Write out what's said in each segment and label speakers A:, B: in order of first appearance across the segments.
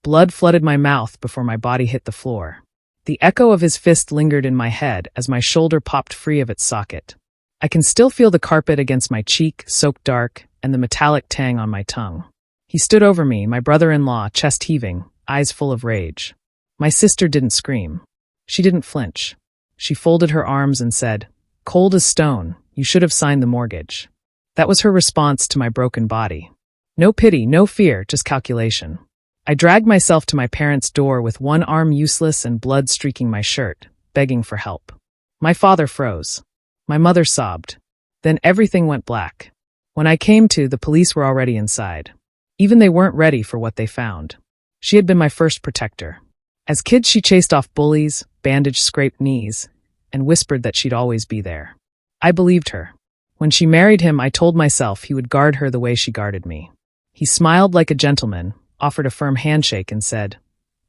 A: Blood flooded my mouth before my body hit the floor. The echo of his fist lingered in my head as my shoulder popped free of its socket. I can still feel the carpet against my cheek, soaked dark, and the metallic tang on my tongue. He stood over me, my brother-in-law, chest heaving, eyes full of rage. My sister didn't scream. She didn't flinch. She folded her arms and said, "Cold as stone, you should have signed the mortgage." That was her response to my broken body. No pity, no fear, just calculation. I dragged myself to my parents' door with one arm useless and blood streaking my shirt, begging for help. My father froze. My mother sobbed. Then everything went black. When I came to, the police were already inside. Even they weren't ready for what they found. She had been my first protector. As kids, she chased off bullies, bandaged scraped knees, and whispered that she'd always be there. I believed her. When she married him, I told myself he would guard her the way she guarded me. He smiled like a gentleman, offered a firm handshake, and said,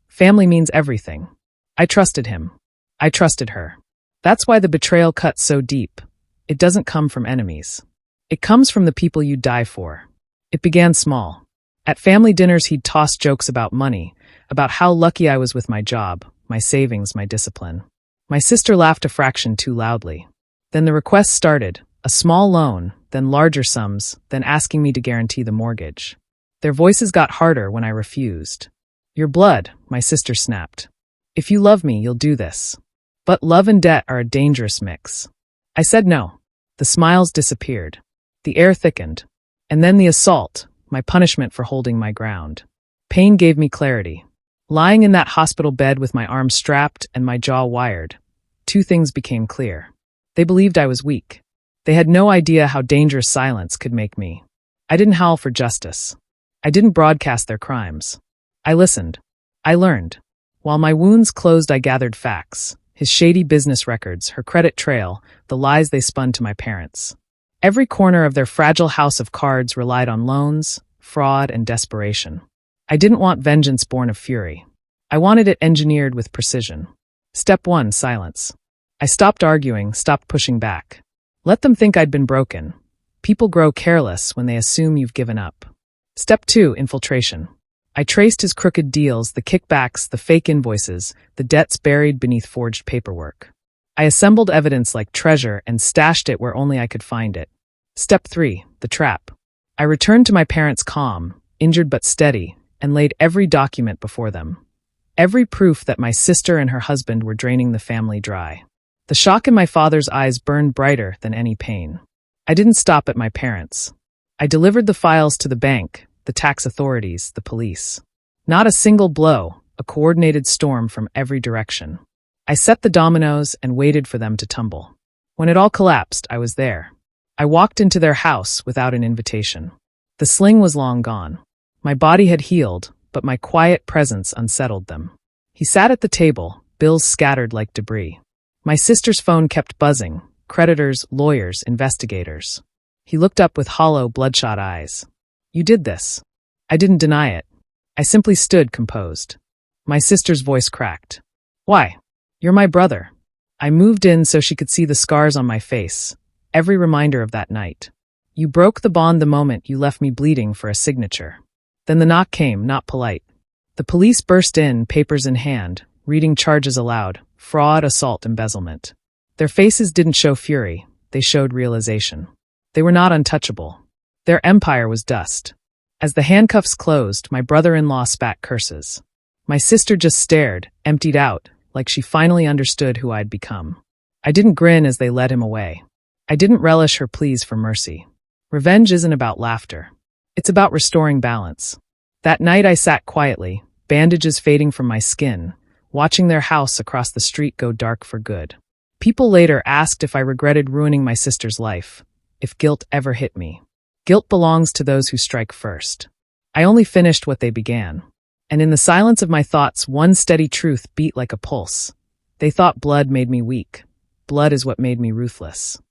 A: "Family means everything." I trusted him. I trusted her. That's why the betrayal cuts so deep. It doesn't come from enemies. It comes from the people you die for. It began small. At family dinners, he'd toss jokes about money, about how lucky I was with my job, my savings, my discipline. My sister laughed a fraction too loudly. Then the requests started, a small loan, then larger sums, then asking me to guarantee the mortgage. Their voices got harder when I refused. "Your blood," my sister snapped. "If you love me, you'll do this." But love and debt are a dangerous mix. I said no. The smiles disappeared. The air thickened. And then the assault, my punishment for holding my ground. Pain gave me clarity. Lying in that hospital bed with my arms strapped and my jaw wired, two things became clear. They believed I was weak. They had no idea how dangerous silence could make me. I didn't howl for justice. I didn't broadcast their crimes. I listened. I learned. While my wounds closed, I gathered facts. His shady business records, her credit trail, the lies they spun to my parents. Every corner of their fragile house of cards relied on loans, fraud, and desperation. I didn't want vengeance born of fury. I wanted it engineered with precision. Step 1, silence. I stopped arguing, stopped pushing back. Let them think I'd been broken. People grow careless when they assume you've given up. Step 2, infiltration. I traced his crooked deals, the kickbacks, the fake invoices, the debts buried beneath forged paperwork. I assembled evidence like treasure and stashed it where only I could find it. Step 3, the trap. I returned to my parents calm, injured but steady, and laid every document before them. Every proof that my sister and her husband were draining the family dry. The shock in my father's eyes burned brighter than any pain. I didn't stop at my parents. I delivered the files to the bank, the tax authorities, the police. Not a single blow, a coordinated storm from every direction. I set the dominoes and waited for them to tumble. When it all collapsed, I was there. I walked into their house without an invitation. The sling was long gone. My body had healed, but my quiet presence unsettled them. He sat at the table, bills scattered like debris. My sister's phone kept buzzing, creditors, lawyers, investigators. He looked up with hollow, bloodshot eyes. "You did this." I didn't deny it. I simply stood composed. My sister's voice cracked. "Why? You're my brother." I moved in so she could see the scars on my face, every reminder of that night. "You broke the bond the moment you left me bleeding for a signature." Then the knock came, not polite. The police burst in, papers in hand, reading charges aloud, fraud, assault, embezzlement. Their faces didn't show fury, they showed realization. They were not untouchable. Their empire was dust. As the handcuffs closed, my brother-in-law spat curses. My sister just stared, emptied out, like she finally understood who I'd become. I didn't grin as they led him away. I didn't relish her pleas for mercy. Revenge isn't about laughter. It's about restoring balance. That night I sat quietly, bandages fading from my skin, watching their house across the street go dark for good. People later asked if I regretted ruining my sister's life, if guilt ever hit me. Guilt belongs to those who strike first. I only finished what they began. And in the silence of my thoughts, one steady truth beat like a pulse. They thought blood made me weak. Blood is what made me ruthless.